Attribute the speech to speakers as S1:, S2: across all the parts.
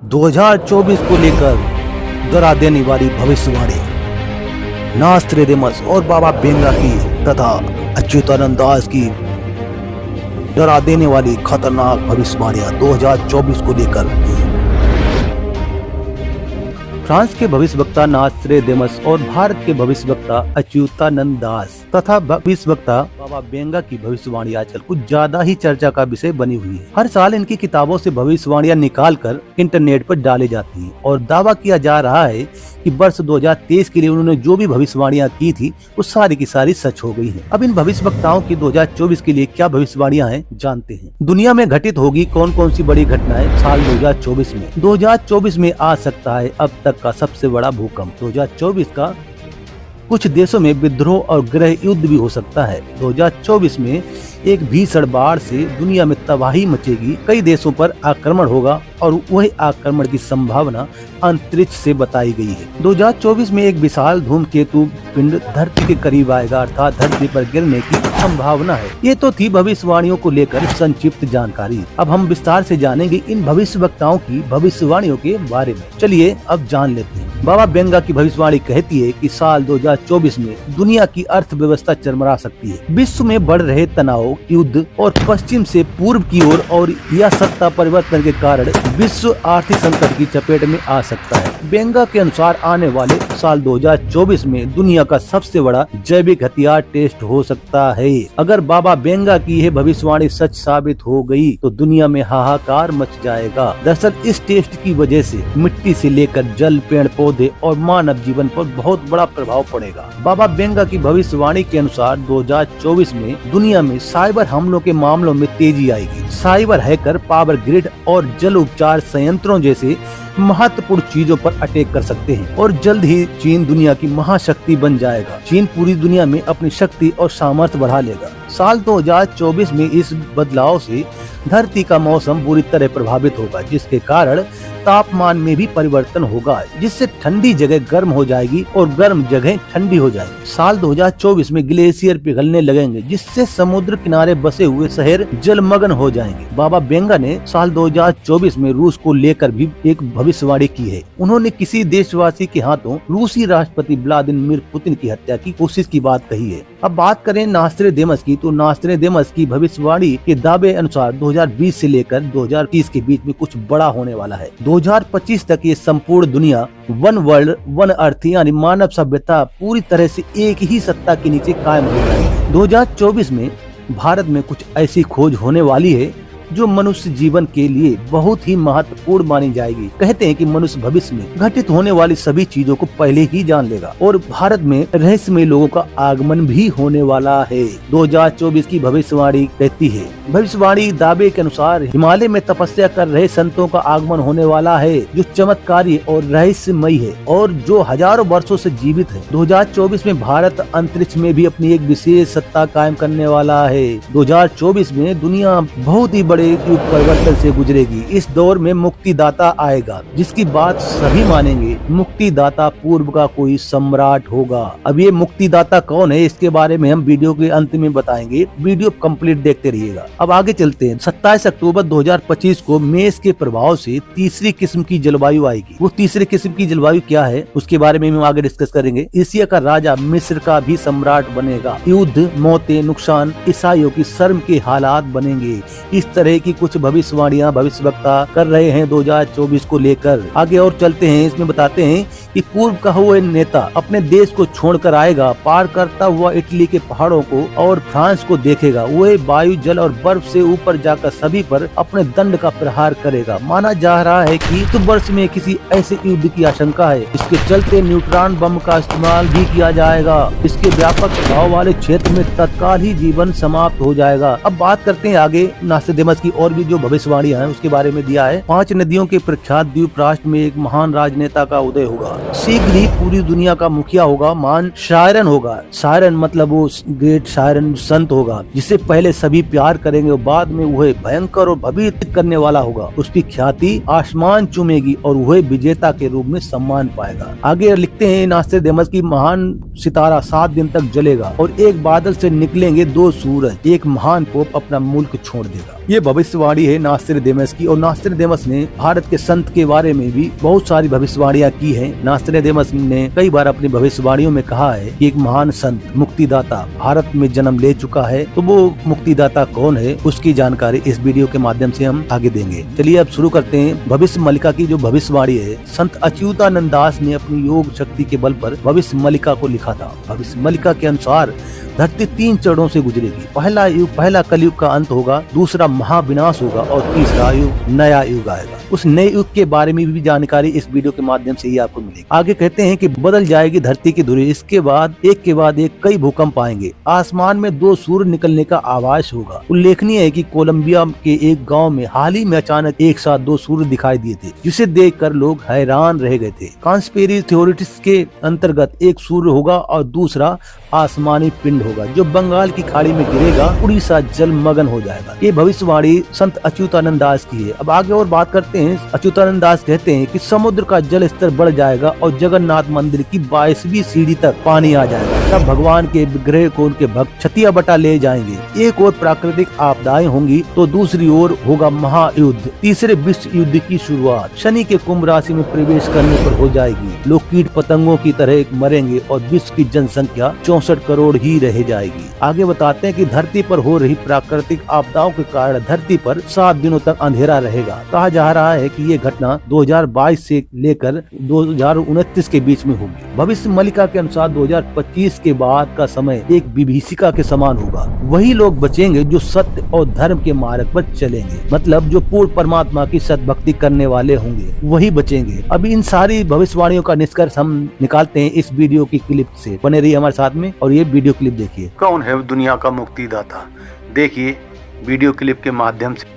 S1: 2024 को लेकर डरा देने वाली भविष्यवाणी नास्ट्रेडेमस और बाबा बेंगा की तथा अच्युतानंद दास की डरा देने वाली खतरनाक भविष्यवाणियां 2024 को लेकर। फ्रांस के भविष्यवक्ता नास्ट्रेडेमस और भारत के भविष्यवक्ता अच्युतानंद दास तथा भविष्यवक्ता बाबा बेंगा की भविष्यवाणी आजकल कुछ ज्यादा ही चर्चा का विषय बनी हुई है। हर साल इनकी किताबों से भविष्यवाणियां निकालकर इंटरनेट पर डाली जाती हैं और दावा किया जा रहा है कि वर्ष 2023 के लिए उन्होंने जो भी भविष्यवाणियां की थी वो सारी की सारी सच हो गई हैं। अब इन भविष्यवक्ताओं की 2024 के लिए क्या भविष्यवाणियां हैं जानते हैं। दुनिया में घटित होगी कौन कौन सी बड़ी घटनाएं साल 2024 में। 2024 में आ सकता है अब तक का सबसे बड़ा भूकंप। 2024 का कुछ देशों में विद्रोह और गृह युद्ध भी हो सकता है। 2024 में एक भीषण बाढ़ से दुनिया में तबाही मचेगी। कई देशों पर आक्रमण होगा और वही आक्रमण की संभावना अंतरिक्ष से बताई गई है। 2024 में एक विशाल धूमकेतु पिंड धरती के करीब आएगा, अर्थात धरती पर गिरने की संभावना है। ये तो थी भविष्यवाणियों को लेकर संक्षिप्त जानकारी। अब हम विस्तार से जानेंगे इन भविष्यवक्ताओं की भविष्यवाणियों के बारे में। चलिए अब जान लेते हैं। बाबा बेंगा की भविष्यवाणी कहती है कि साल 2024 में दुनिया की अर्थव्यवस्था चरमरा सकती है। विश्व में बढ़ रहे तनाव, युद्ध और पश्चिम से पूर्व की ओर और या सत्ता परिवर्तन के कारण विश्व आर्थिक संकट की चपेट में आ सकता है। बेंगा के अनुसार आने वाले साल 2024 में दुनिया का सबसे बड़ा जैविक हथियार टेस्ट हो सकता है। अगर बाबा बेंगा की यह भविष्यवाणी सच साबित हो गई तो दुनिया में हाहाकार मच जाएगा। दरअसल इस टेस्ट की वजह से मिट्टी से लेकर जल, पेड़ पौधे और मानव जीवन पर बहुत बड़ा प्रभाव पड़ेगा। बाबा बेंगा की भविष्यवाणी के अनुसार 2024 में दुनिया में साइबर हमलों के मामलों में तेजी आएगी। साइबर हैकर पावर ग्रिड और जल उपचार संयंत्रों जैसे महत्वपूर्ण चीजों पर अटैक कर सकते हैं और जल्द ही चीन दुनिया की महाशक्ति बन जाएगा। चीन पूरी दुनिया में अपनी शक्ति और सामर्थ्य बढ़ा लेगा। साल 2024 में इस बदलाव से धरती का मौसम बुरी तरह प्रभावित होगा, जिसके कारण तापमान में भी परिवर्तन होगा, जिससे ठंडी जगह गर्म हो जाएगी और गर्म जगह ठंडी हो जाएगी। साल 2024 में ग्लेशियर पिघलने लगेंगे, जिससे समुद्र किनारे बसे हुए शहर जलमग्न हो जाएंगे। बाबा बेंगा ने साल 2024 में रूस को लेकर भी एक भविष्यवाणी की है। उन्होंने किसी देशवासी के हाथों रूसी राष्ट्रपति व्लादिमीर पुतिन की हत्या की कोशिश की बात कही है। अब बात करें नास्ट्रेडेमस की, तो नास्ट्रेडेमस की भविष्यवाणी के दावे अनुसार 2020 से लेकर 2030 के बीच में कुछ बड़ा होने वाला है। 2025 तक ये संपूर्ण दुनिया वन वर्ल्ड वन अर्थ यानी मानव सभ्यता पूरी तरह से एक ही सत्ता के नीचे कायम हो जाएगी। 2024 में भारत में कुछ ऐसी खोज होने वाली है जो मनुष्य जीवन के लिए बहुत ही महत्वपूर्ण मानी जाएगी। कहते हैं कि मनुष्य भविष्य में घटित होने वाली सभी चीजों को पहले ही जान लेगा और भारत में रहस्यमय लोगों का आगमन भी होने वाला है। 2024 की भविष्यवाणी कहती है, भविष्यवाणी दावे के अनुसार हिमालय में तपस्या कर रहे संतों का आगमन होने वाला है, जो चमत्कारी और रहस्यमयी है और जो हजारों वर्षों से जीवित है। 2024 में भारत अंतरिक्ष में भी अपनी एक विशेष सत्ता कायम करने वाला है। 2024 में दुनिया बहुत ही युग परिवर्तन से गुजरेगी। इस दौर में मुक्तिदाता आएगा, जिसकी बात सभी मानेंगे। मुक्तिदाता पूर्व का कोई सम्राट होगा। अब ये मुक्तिदाता कौन है, इसके बारे में हम वीडियो के अंत में बताएंगे। वीडियो कंप्लीट देखते रहिएगा। अब आगे चलते हैं। 27 अक्टूबर 2025 को मेष के प्रभाव से तीसरी किस्म की जलवायु आएगी। वो तीसरी किस्म की जलवायु क्या है उसके बारे में हम आगे डिस्कस करेंगे। एशिया का राजा मिस्र का भी सम्राट बनेगा। युद्ध, मौतें, नुकसान, ईसाइयों की शर्म के हालात बनेंगे। इस तरह की कुछ भविष्यवाणियां भविष्यवक्ता कर रहे हैं 2024 को लेकर। आगे और चलते हैं। इसमें बताते हैं कि पूर्व का हुआ नेता अपने देश को छोड़कर आएगा, पार करता हुआ इटली के पहाड़ों को और फ्रांस को देखेगा। वह वायु, जल और बर्फ से ऊपर जाकर सभी पर अपने दंड का प्रहार करेगा। माना जा रहा है कि इस वर्ष में किसी ऐसे युद्ध की आशंका है। इसके चलते न्यूट्रॉन बम का इस्तेमाल भी किया जाएगा। इसके व्यापक प्रभाव वाले क्षेत्र में तत्काल ही जीवन समाप्त हो जाएगा। अब बात करते हैं आगे नास्ट्रेडेमस की और भी जो भविष्यवाणियां हैं उसके बारे में दिया है। 5 नदियों के प्रख्यात द्वीप राष्ट्र में एक महान राजनेता का उदय होगा। शीघ्र ही पूरी दुनिया का मुखिया होगा। महान शायरन होगा। शायरन मतलब वो ग्रेट शायरन संत होगा, जिसे पहले सभी प्यार करेंगे और बाद में वह भयंकर और भयभीत करने वाला होगा। उसकी ख्याति आसमान चूमेगी और वह विजेता के रूप में सम्मान पाएगा। आगे लिखते हैं, नास्ट्रेडेमस की महान सितारा 7 दिन तक जलेगा और एक बादल से निकलेंगे 2 सूरज। एक महान पोप अपना मुल्क छोड़ देगा। ये भविष्यवाणी है नास्ट्रेडेमस की, और नास्ट्रेडेमस ने भारत के संत के बारे में भी बहुत सारी भविष्यवाणियां की हैं। नास्ट्रेडेमस ने कई बार अपनी भविष्यवाणियों में कहा है कि एक महान संत मुक्तिदाता भारत में जन्म ले चुका है। तो वो मुक्तिदाता कौन है, उसकी जानकारी इस वीडियो के माध्यम से हम आगे देंगे। चलिए अब शुरू करते हैं। भविष्य मलिका की जो भविष्यवाणी है, संत अच्युतानंद दास ने अपनी योग शक्ति के बल पर भविष्य मलिका को लिखा था। भविष्य मलिका के अनुसार धरती 3 चरणों से गुजरेगी। पहला कलयुग का अंत होगा, दूसरा महाविनाश होगा और तीसरा युग नया युग आएगा। उस नए युग के बारे में भी जानकारी इस वीडियो के माध्यम से ही आपको मिलेगी। आगे कहते हैं कि बदल जाएगी धरती की धुरी, इसके बाद एक कई भूकंप आएंगे, आसमान में 2 सूर्य निकलने का आभास होगा। उल्लेखनीय है कि कोलंबिया के एक गांव में हाल ही में अचानक एक साथ 2 सूर्य दिखाई दिए थे, जिसे देखकर लोग हैरान रह गए थे। कॉन्स्पिरेसी थ्योरिटिस्ट के अंतर्गत एक सूर्य होगा और दूसरा आसमानी पिंड होगा जो बंगाल की खाड़ी में गिरेगा, उड़ीसा जलमग्न हो जाएगा। ये भविष्यवाणी संत अच्युतानंद दास की है। अब आगे और बात करते हैं। अच्युतानंद दास कहते हैं कि समुद्र का जल स्तर बढ़ जाएगा और जगन्नाथ मंदिर की 22वीं सीढ़ी तक पानी आ जाएगा। तब भगवान के विग्रह को उनके भक्त छतिया बटा ले जाएंगे। एक और प्राकृतिक आपदाएं होंगी तो दूसरी ओर होगा महायुद्ध, तीसरे विश्व युद्ध की शुरुआत। शनि के कुंभ राशि में प्रवेश करने पर हो जाएगी। लोग कीट पतंगों की तरह मरेंगे और विश्व की जनसंख्या 64 करोड़ ही रह जाएगी। आगे बताते हैं कि धरती पर हो रही प्राकृतिक आपदाओं के कारण धरती पर 7 दिनों तक अंधेरा रहेगा। कहा जा रहा है कि ये घटना 2022 से लेकर 2029 के बीच में होगी। भविष्य मलिका के अनुसार 2025 के बाद का समय एक विभीषिका के समान होगा। वही लोग बचेंगे जो सत्य और धर्म के मार्ग पर चलेंगे, मतलब जो पूर्ण परमात्मा की सद्भक्ति करने वाले होंगे वही बचेंगे। अब इन सारी भविष्यवाणियों का निष्कर्ष हम निकालते हैं इस वीडियो की क्लिप से। बने रहिए हमारे साथ में और ये वीडियो क्लिप देखिए।
S2: कौन है दुनिया का मुक्तिदाता, देखिए वीडियो क्लिप के माध्यम से।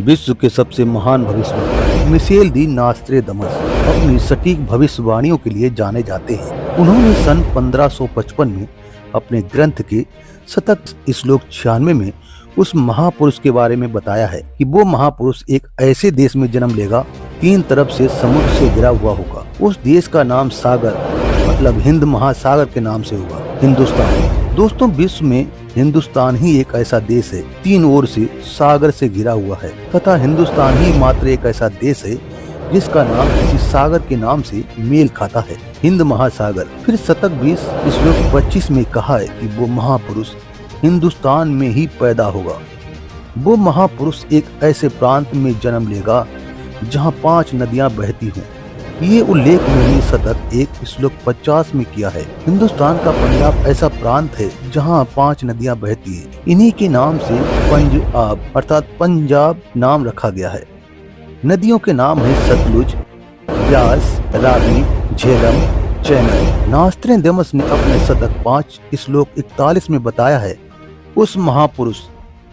S1: विश्व के सबसे महान भविष्यवक्ता मिशेल दी नास्ट्रेडमस अपनी सटीक भविष्यवाणियों के लिए जाने जाते हैं। उन्होंने सन 1555 में अपने ग्रंथ के शतक श्लोक 96 में उस महापुरुष के बारे में बताया है कि वो महापुरुष एक ऐसे देश में जन्म लेगा 3 तरफ से समुद्र से घिरा हुआ होगा। उस देश का नाम सागर मतलब हिंद महासागर के नाम से होगा, हिंदुस्तान। दोस्तों, विश्व में हिंदुस्तान ही एक ऐसा देश है 3 ओर से सागर से घिरा हुआ है, तथा हिंदुस्तान ही मात्र एक ऐसा देश है जिसका नाम किसी सागर के नाम से मेल खाता है, हिंद महासागर। फिर शतक 20 श्लोक 25 में कहा है कि वो महापुरुष हिंदुस्तान में ही पैदा होगा। वो महापुरुष एक ऐसे प्रांत में जन्म लेगा जहाँ 5 नदियाँ बहती हों। ये उल्लेख उन्होंने शतक 1 श्लोक 50 में किया है। हिंदुस्तान का पंजाब ऐसा प्रांत है जहाँ 5 नदियाँ बहती हैं। इन्हीं के नाम से पंजाब अर्थात पंजाब नाम रखा गया है। नदियों के नाम है सतलुज, ब्यास, रावी, झेलम, चैनल। नास्ट्रेडेमस ने अपने शतक 5 श्लोक 41 में बताया है उस महापुरुष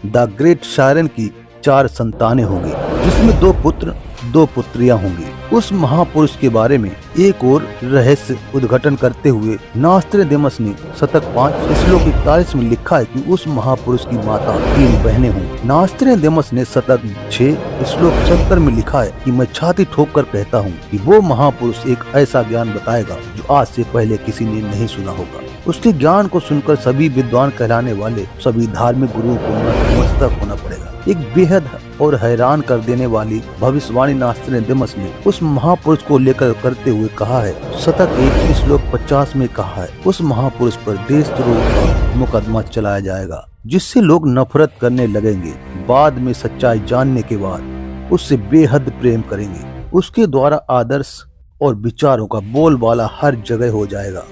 S1: द ग्रेट शायरन की 4 संतानें होंगी, जिसमें 2 पुत्र 2 पुत्रियां होंगी। उस महापुरुष के बारे में एक और रहस्य उद्घाटन करते हुए नास्ट्रेडेमस ने शतक 5 श्लोक 41 में लिखा है कि उस महापुरुष की माता 3 बहनें होंगी। नास्ट्रेडेमस ने शतक 6 श्लोक 70 में लिखा है कि मैं छाती ठोक कर कहता हूँ कि वो महापुरुष एक ऐसा ज्ञान बताएगा जो आज से पहले किसी ने नहीं सुना होगा। उसके ज्ञान को सुनकर सभी विद्वान कहलाने वाले सभी धार्मिक गुरुओं को नतमस्तक होना पड़ेगा। एक बेहद और हैरान कर देने वाली भविष्यवाणी नास्ट्रेडेमस ने उस महापुरुष को लेकर करते हुए कहा है। शतक 1 श्लोक 50 में कहा है उस महापुरुष पर देशद्रोह का मुकदमा चलाया जाएगा, जिससे लोग नफरत करने लगेंगे। बाद में सच्चाई जानने के बाद उससे बेहद प्रेम करेंगे। उसके द्वारा आदर्श और विचारों का बोलबाला हर जगह हो जाएगा।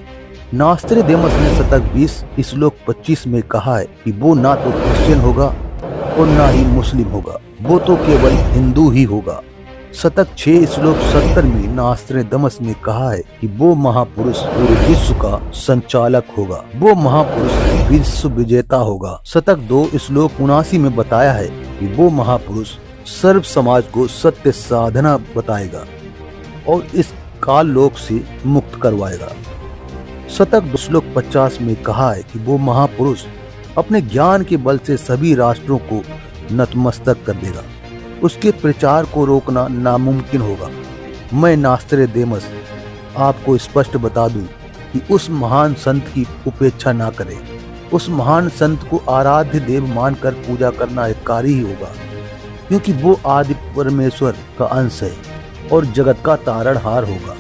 S1: नास्ट्रेडेमस ने शतक 20 श्लोक 25 में कहा है कि वो ना तो क्रिश्चियन होगा और ना ही मुस्लिम होगा, वो तो केवल हिंदू ही होगा। शतक 6 श्लोक 70 में नास्ट्रेडेमस ने कहा है कि वो महापुरुष पूरे विश्व का संचालक होगा, वो महापुरुष विश्व विजेता होगा। शतक 2 श्लोक 79 में बताया है कि वो महापुरुष सर्व समाज को सत्य साधना बताएगा और इस काल लोक से मुक्त करवाएगा। शतक 2 श्लोक 50 में कहा है कि वो महापुरुष अपने ज्ञान के बल से सभी राष्ट्रों को नतमस्तक कर देगा। उसके प्रचार को रोकना नामुमकिन होगा। मैं नास्ट्रेडेमस आपको स्पष्ट बता दूं कि उस महान संत की उपेक्षा ना करें। उस महान संत को आराध्य देव मानकर पूजा करना एक कार्य ही होगा, क्योंकि वो आदि परमेश्वर का अंश है और जगत का तारणहार होगा।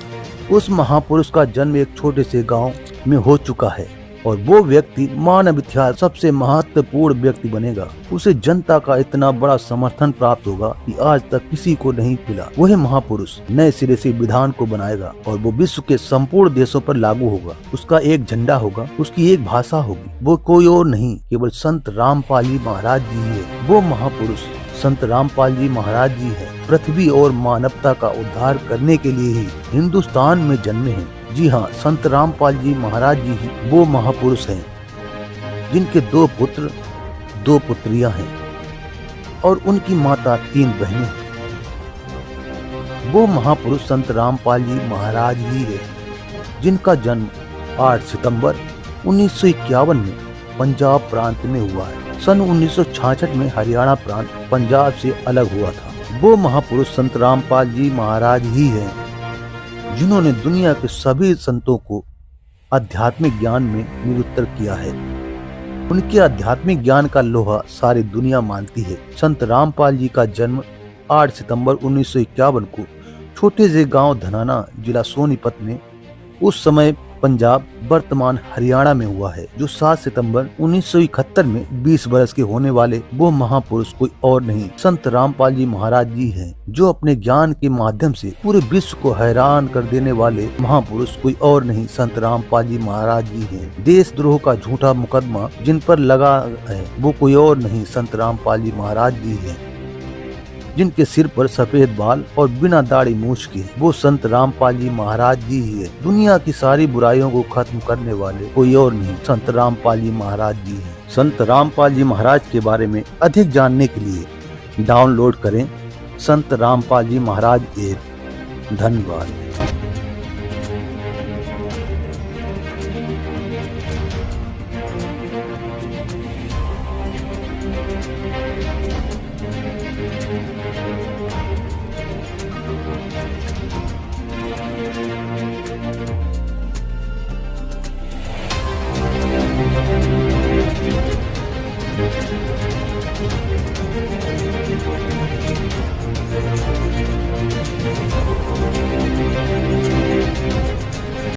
S1: उस महापुरुष का जन्म एक छोटे से गांव में हो चुका है और वो व्यक्ति मानव इतिहास सबसे महत्वपूर्ण व्यक्ति बनेगा। उसे जनता का इतना बड़ा समर्थन प्राप्त होगा कि आज तक किसी को नहीं मिला। वह महापुरुष नए सिरे से विधान को बनाएगा और वो विश्व के संपूर्ण देशों पर लागू होगा। उसका एक झंडा होगा, उसकी एक भाषा होगी। वो कोई और नहीं, केवल संत रामपाल जी महाराज जी है। वो महापुरुष संत रामपाल जी महाराज जी है। पृथ्वी और मानवता का उद्धार करने के लिए ही हिंदुस्तान में जन्मे हैं। जी हाँ, संत रामपाल जी महाराज जी ही वो महापुरुष हैं जिनके 2 पुत्र 2 पुत्रियां हैं और उनकी माता 3 बहनें हैं। वो महापुरुष संत रामपाल जी महाराज ही है जिनका जन्म 8 सितंबर 1951 में पंजाब प्रांत में हुआ है। सन 1966 में हरियाणा प्रांत पंजाब से अलग हुआ था। वो महापुरुष संत रामपाल जी महाराज ही हैं जिन्होंने दुनिया के सभी संतों को आध्यात्मिक ज्ञान में निरुत्तर किया है। उनके आध्यात्मिक ज्ञान का लोहा सारी दुनिया मानती है। संत रामपाल जी का जन्म 8 सितंबर 1951 को छोटे से गांव धनाना, जिला सोनीपत में, उस समय पंजाब वर्तमान हरियाणा में हुआ है, जो 7 सितंबर 1971 में 20 वर्ष के होने वाले वो महापुरुष कोई और नहीं, संत रामपाल जी महाराज जी हैं, जो अपने ज्ञान के माध्यम से पूरे विश्व को हैरान कर देने वाले महापुरुष कोई और नहीं, संत रामपाल जी महाराज जी हैं। देशद्रोह का झूठा मुकदमा जिन पर लगा है वो कोई और नहीं, संत रामपाल जी महाराज जी हैं, जिनके सिर पर सफेद बाल और बिना दाढ़ी मूछ के वो संत रामपाल जी महाराज जी ही है। दुनिया की सारी बुराइयों को खत्म करने वाले कोई और नहीं, संत रामपाल जी महाराज जी हैं। संत रामपाल जी महाराज के बारे में अधिक जानने के लिए डाउनलोड करें संत रामपाल जी महाराज ऐप। धन्यवाद।